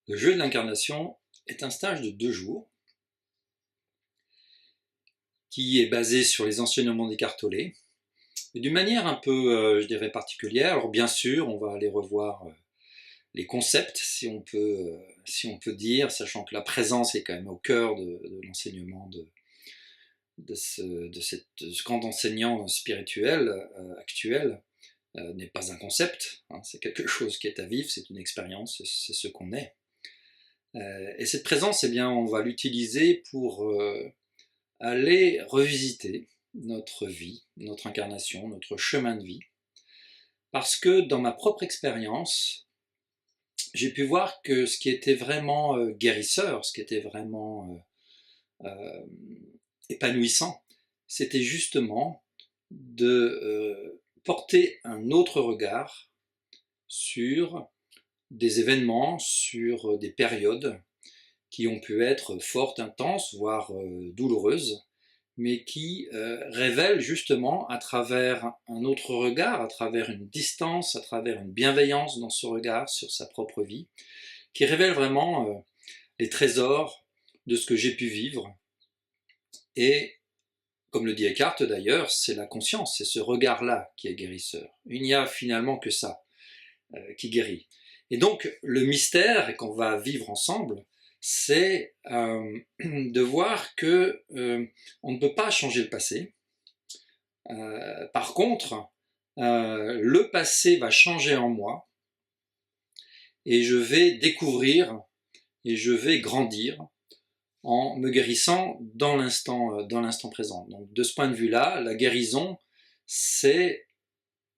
Le jeu de l'incarnation est un stage de 2 jours qui est basé sur les enseignements d'Eckhart Tolle, et d'une manière un peu, je dirais, particulière. Alors bien sûr, on va aller revoir les concepts, si on peut dire, sachant que la présence est quand même au cœur de l'enseignement de ce grand enseignant spirituel actuel. N'est pas un concept, hein, c'est quelque chose qui est à vivre, c'est une expérience, c'est ce qu'on est. Et cette présence, eh bien, on va l'utiliser pour aller revisiter notre vie, notre incarnation, notre chemin de vie. Parce que dans ma propre expérience, j'ai pu voir que ce qui était vraiment guérisseur, ce qui était vraiment épanouissant, c'était justement de porter un autre regard sur des événements, sur des périodes qui ont pu être fortes, intenses, voire douloureuses, mais qui révèlent justement à travers un autre regard, à travers une distance, à travers une bienveillance dans ce regard sur sa propre vie, qui révèlent vraiment les trésors de ce que j'ai pu vivre. Et comme le dit Eckhart d'ailleurs, c'est la conscience, c'est ce regard-là qui est guérisseur. Il n'y a finalement que ça qui guérit. Et donc le mystère qu'on va vivre ensemble, c'est de voir que on ne peut pas changer le passé. Par contre, le passé va changer en moi et je vais découvrir et je vais grandir en me guérissant dans l'instant présent. Donc de ce point de vue-là, la guérison, c'est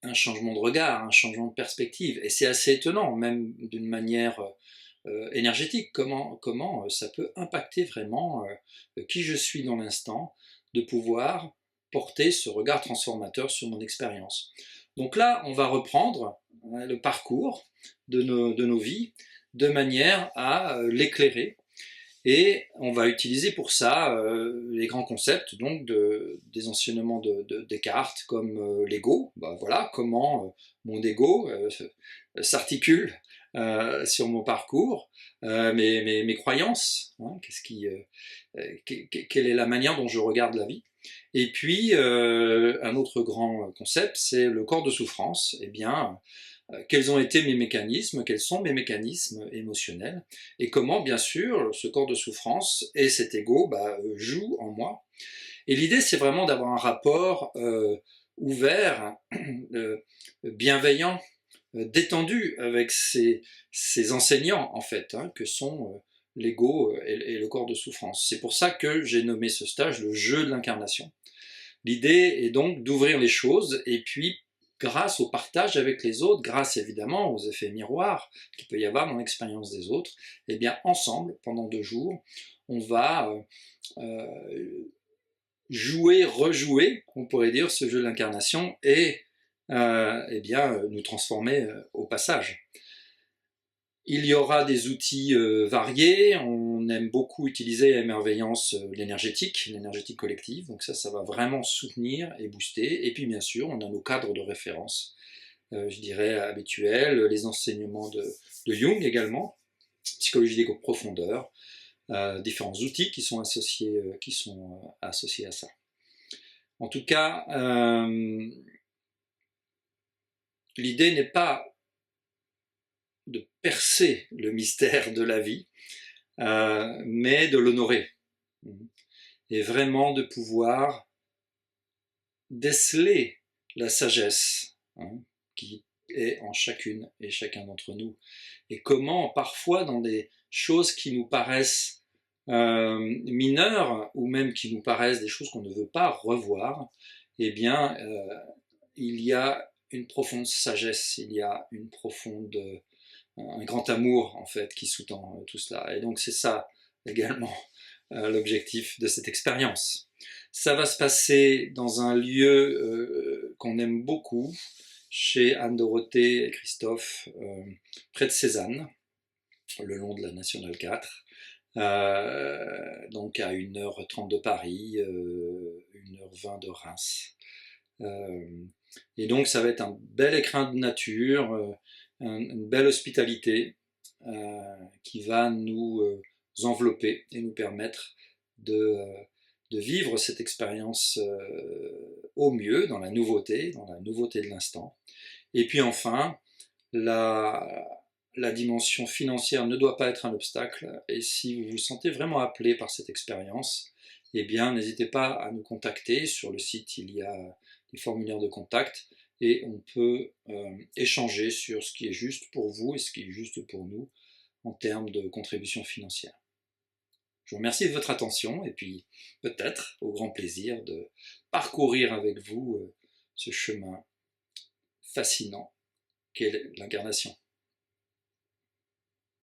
un changement de regard, un changement de perspective. Et c'est assez étonnant, même d'une manière énergétique, comment ça peut impacter vraiment qui je suis dans l'instant, de pouvoir porter ce regard transformateur sur mon expérience. Donc là, on va reprendre le parcours de nos vies de manière à l'éclairer. Et on va utiliser pour ça les grands concepts donc des enseignements de Descartes comme l'ego. Bah, voilà comment mon ego s'articule sur mon parcours, mes croyances, hein, quelle est la manière dont je regarde la vie. Et puis un autre grand concept, c'est le corps de souffrance. Eh bien, quels ont été mes mécanismes, quels sont mes mécanismes émotionnels, et comment, bien sûr, ce corps de souffrance et cet ego jouent en moi. Et l'idée, c'est vraiment d'avoir un rapport ouvert, bienveillant, détendu avec ces enseignants, en fait, hein, que sont l'ego et le corps de souffrance. C'est pour ça que j'ai nommé ce stage le jeu de l'incarnation. L'idée est donc d'ouvrir les choses et puis grâce au partage avec les autres, grâce évidemment aux effets miroirs qu'il peut y avoir dans l'expérience des autres, et bien ensemble, pendant 2 jours, on va jouer, rejouer, on pourrait dire, ce jeu de l'incarnation et eh bien, nous transformer au passage. Il y aura des outils variés, on aime beaucoup utiliser à Émerveillance l'énergétique collective, donc ça va vraiment soutenir et booster. Et puis bien sûr, on a nos cadres de référence, je dirais habituels, les enseignements de Jung également, psychologie des profondeurs, différents outils qui sont associés à ça. En tout cas, l'idée n'est pas de percer le mystère de la vie, mais de l'honorer. Et vraiment de pouvoir déceler la sagesse qui est en chacune et chacun d'entre nous. Et comment parfois dans des choses qui nous paraissent mineures, ou même qui nous paraissent des choses qu'on ne veut pas revoir, eh bien il y a une profonde sagesse, il y a un grand amour en fait qui sous-tend tout cela. Et donc c'est ça également l'objectif de cette expérience. Ça va se passer dans un lieu qu'on aime beaucoup, chez Anne-Dorothée et Christophe, près de Cézanne, le long de la Nationale 4, donc à 1h30 de Paris, 1h20 de Reims. Et donc ça va être un bel écrin de nature, une belle hospitalité, qui va nous envelopper et nous permettre de vivre cette expérience au mieux, dans la nouveauté de l'instant. Et puis enfin, la dimension financière ne doit pas être un obstacle, et si vous vous sentez vraiment appelé par cette expérience, eh bien n'hésitez pas à nous contacter. Sur le site, il y a des formulaires de contact, et on peut échanger sur ce qui est juste pour vous et ce qui est juste pour nous en termes de contribution financière. Je vous remercie de votre attention, et puis peut-être au grand plaisir de parcourir avec vous ce chemin fascinant qu'est l'incarnation.